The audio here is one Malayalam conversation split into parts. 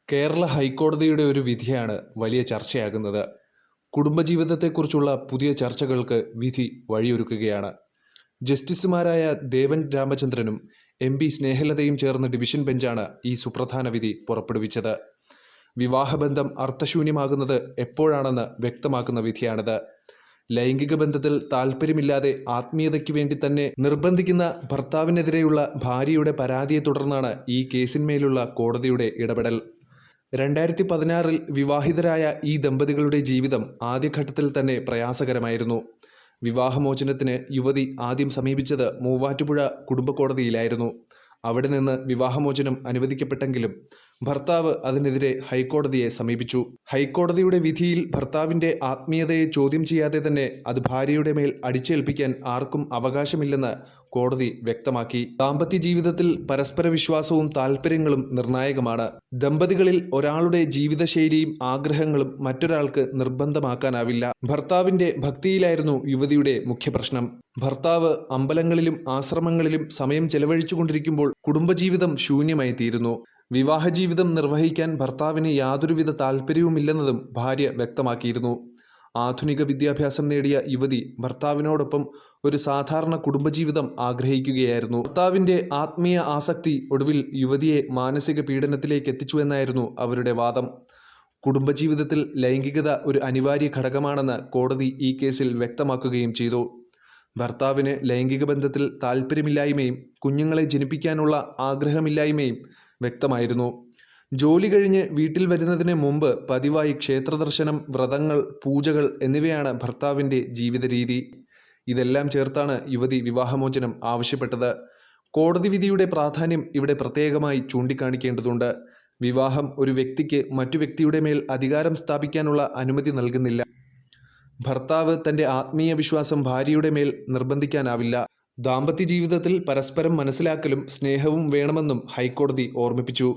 കേരള ഹൈക്കോടതിയുടെ ഒരു വിധിയാണ് വലിയ ചർച്ചയാകുന്നത്. കുടുംബജീവിതത്തെക്കുറിച്ചുള്ള പുതിയ ചർച്ചകൾക്ക് വിധി വഴിയൊരുക്കുകയാണ്. ജസ്റ്റിസുമാരായ ദേവൻ രാമചന്ദ്രനും എം.പി. സ്നേഹലതയും ചേർന്ന ഡിവിഷൻ ബെഞ്ചാണ് ഈ സുപ്രധാന വിധി പുറപ്പെടുവിച്ചത്. വിവാഹബന്ധം അർത്ഥശൂന്യമാകുന്നത് എപ്പോഴാണെന്ന് വ്യക്തമാക്കുന്ന വിധിയാണിത്. ലൈംഗിക ബന്ധത്തിൽ താൽപ്പര്യമില്ലാതെ ആത്മീയതയ്ക്ക് വേണ്ടി തന്നെ നിർബന്ധിക്കുന്ന ഭർത്താവിനെതിരെയുള്ള ഭാര്യയുടെ പരാതിയെ തുടർന്നാണ് ഈ കേസിന്മേലുള്ള കോടതിയുടെ ഇടപെടൽ. 2016 വിവാഹിതരായ ഈ ദമ്പതികളുടെ ജീവിതം ആദ്യഘട്ടത്തിൽ തന്നെ പ്രയാസകരമായിരുന്നു. വിവാഹമോചനത്തിന് യുവതി ആദ്യം സമീപിച്ചത് മൂവാറ്റുപുഴ കുടുംബ കോടതിയിലായിരുന്നു. അവിടെ നിന്ന് വിവാഹമോചനം അനുവദിക്കപ്പെട്ടെങ്കിലും ഭർത്താവ് അതിനെതിരെ ഹൈക്കോടതിയെ സമീപിച്ചു. ഹൈക്കോടതിയുടെ വിധിയിൽ ഭർത്താവിൻ്റെ ആത്മീയതയെ ചോദ്യം ചെയ്യാതെ തന്നെ അത് ഭാര്യയുടെ മേൽ അടിച്ചേൽപ്പിക്കാൻ ആർക്കും അവകാശമില്ലെന്ന് കോടതി വ്യക്തമാക്കി. ദാമ്പത്യ ജീവിതത്തിൽ പരസ്പര വിശ്വാസവും താൽപ്പര്യങ്ങളും നിർണായകമാണ്. ദമ്പതികളിൽ ഒരാളുടെ ജീവിതശൈലിയും ആഗ്രഹങ്ങളും മറ്റൊരാൾക്ക് നിർബന്ധമാക്കാനാവില്ല. ഭർത്താവിൻ്റെ ഭക്തിയിലായിരുന്നു യുവതിയുടെ മുഖ്യ പ്രശ്നം. ഭർത്താവ് അമ്പലങ്ങളിലും ആശ്രമങ്ങളിലും സമയം ചെലവഴിച്ചുകൊണ്ടിരിക്കുമ്പോൾ കുടുംബജീവിതം ശൂന്യമായി തീരുന്നു. വിവാഹജീവിതം നിർവഹിക്കാൻ ഭർത്താവിന് യാതൊരുവിധ താൽപ്പര്യവുമില്ലെന്നതും ഭാര്യ വ്യക്തമാക്കിയിരുന്നു. ആധുനിക വിദ്യാഭ്യാസം നേടിയ യുവതി ഭർത്താവിനോടൊപ്പം ഒരു സാധാരണ കുടുംബജീവിതം ആഗ്രഹിക്കുകയായിരുന്നു. ഭർത്താവിൻ്റെ ആത്മീയ ആസക്തി ഒടുവിൽ യുവതിയെ മാനസിക പീഡനത്തിലേക്ക് എത്തിച്ചുവെന്നായിരുന്നു അവരുടെ വാദം. കുടുംബജീവിതത്തിൽ ലൈംഗികത ഒരു അനിവാര്യ ഘടകമാണെന്ന് കോടതി ഈ കേസിൽ വ്യക്തമാക്കുകയും ചെയ്തു. ഭർത്താവിന് ലൈംഗിക ബന്ധത്തിൽ താൽപ്പര്യമില്ലായ്മയും കുഞ്ഞുങ്ങളെ ജനിപ്പിക്കാനുള്ള ആഗ്രഹമില്ലായ്മയും വ്യക്തമായിരുന്നു. ജോലി കഴിഞ്ഞ് വീട്ടിൽ വരുന്നതിന് മുമ്പ് പതിവായി ക്ഷേത്രദർശനം, വ്രതങ്ങൾ, പൂജകൾ എന്നിവയാണ് ഭർത്താവിൻ്റെ ജീവിത രീതി. ഇതെല്ലാം ചേർത്താണ് യുവതി വിവാഹമോചനം ആവശ്യപ്പെട്ടത്. കോടതി വിധിയുടെ പ്രാധാന്യം ഇവിടെ പ്രത്യേകമായി ചൂണ്ടിക്കാണിക്കേണ്ടതുണ്ട്. വിവാഹം ഒരു വ്യക്തിക്ക് മറ്റു വ്യക്തിയുടെ മേൽ അധികാരം സ്ഥാപിക്കാനുള്ള അനുമതി നൽകുന്നില്ല. ഭർത്താവ് തൻ്റെ ആത്മീയ വിശ്വാസം ഭാര്യയുടെ മേൽ നിർബന്ധിക്കാനാവില്ല. ദാമ്പത്യ ജീവിതത്തിൽ പരസ്പരം മനസ്സിലാക്കലും സ്നേഹവും വേണമെന്നും ഹൈക്കോടതി ഓർമ്മിപ്പിച്ചു.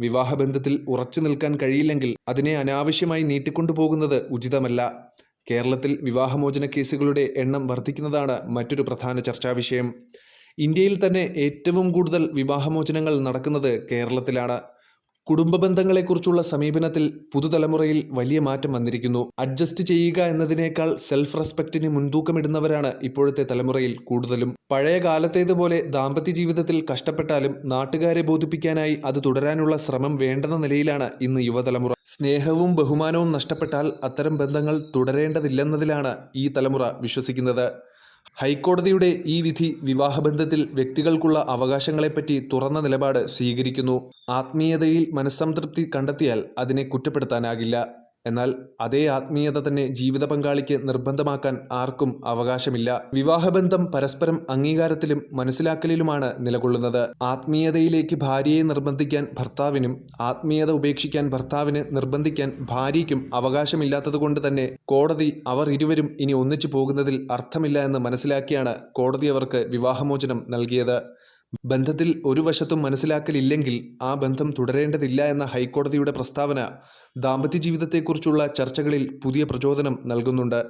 വിവാഹബന്ധത്തിൽ ഉറച്ചു നിൽക്കാൻ കഴിയില്ലെങ്കിൽ അതിനെ അനാവശ്യമായി നീട്ടിക്കൊണ്ടുപോകുന്നത് ഉചിതമല്ല. കേരളത്തിൽ വിവാഹമോചന കേസുകളുടെ എണ്ണം വർദ്ധിക്കുന്നതാണ് മറ്റൊരു പ്രധാന ചർച്ചാവിഷയം. ഇന്ത്യയിൽ തന്നെ ഏറ്റവും കൂടുതൽ വിവാഹമോചനങ്ങൾ നടക്കുന്നത് കേരളത്തിലാണ്. കുടുംബ ബന്ധങ്ങളെക്കുറിച്ചുള്ള സമീപനത്തിൽ പുതുതലമുറയിൽ വലിയ മാറ്റം വന്നിരിക്കുന്നു. അഡ്ജസ്റ്റ് ചെയ്യുക എന്നതിനേക്കാൾ സെൽഫ് റെസ്പെക്റ്റിന് മുൻതൂക്കമിടുന്നവരാണ് ഇപ്പോഴത്തെ തലമുറയിൽ കൂടുതലും. പഴയ കാലത്തേതുപോലെ ദാമ്പത്യ ജീവിതത്തിൽ കഷ്ടപ്പെട്ടാലും നാട്ടുകാരെ ബോധിപ്പിക്കാനായി അത് തുടരാനുള്ള ശ്രമം വേണ്ടെന്ന നിലയിലാണ് ഇന്ന് യുവതലമുറ. സ്നേഹവും ബഹുമാനവും നഷ്ടപ്പെട്ടാൽ അത്തരം ബന്ധങ്ങൾ തുടരേണ്ടതില്ലെന്നതിലാണ് ഈ തലമുറ വിശ്വസിക്കുന്നത്. ഹൈക്കോടതിയുടെ ഈ വിധി വിവാഹബന്ധത്തിൽ വ്യക്തികൾക്കുള്ള അവകാശങ്ങളെപ്പറ്റി തുറന്ന നിലപാട് സ്വീകരിക്കുന്നു. ആത്മീയതയിൽ മനസ്സംതൃപ്തി കണ്ടെത്തിയാൽ അതിനെ കുറ്റപ്പെടുത്താനാകില്ല. എന്നാൽ അതേ ആത്മീയത തന്നെ ജീവിത പങ്കാളിക്ക് നിർബന്ധമാക്കാൻ ആർക്കും അവകാശമില്ല. വിവാഹബന്ധം പരസ്പരം അംഗീകാരത്തിലും മനസ്സിലാക്കലിലുമാണ് നിലകൊള്ളുന്നത്. ആത്മീയതയിലേക്ക് ഭാര്യയെ നിർബന്ധിക്കാൻ ഭർത്താവിനും ആത്മീയത ഉപേക്ഷിക്കാൻ ഭർത്താവിന് നിർബന്ധിക്കാൻ ഭാര്യയ്ക്കും അവകാശമില്ലാത്തതുകൊണ്ട് തന്നെ കോടതി അവർ ഇരുവരും ഇനി ഒന്നിച്ചു പോകുന്നതിൽ അർത്ഥമില്ല എന്ന് മനസ്സിലാക്കിയാണ് കോടതി അവർക്ക് വിവാഹമോചനം നൽകിയത്. ബന്ധത്തിൽ ഒരു വശത്തും മനസ്സിലാക്കലില്ലെങ്കിൽ ആ ബന്ധം തുടരേണ്ടതില്ല എന്ന ഹൈക്കോടതിയുടെ പ്രസ്താവന ദാമ്പത്യ ജീവിതത്തെക്കുറിച്ചുള്ള ചർച്ചകളിൽ പുതിയ പ്രചോദനം നൽകുന്നുണ്ട്.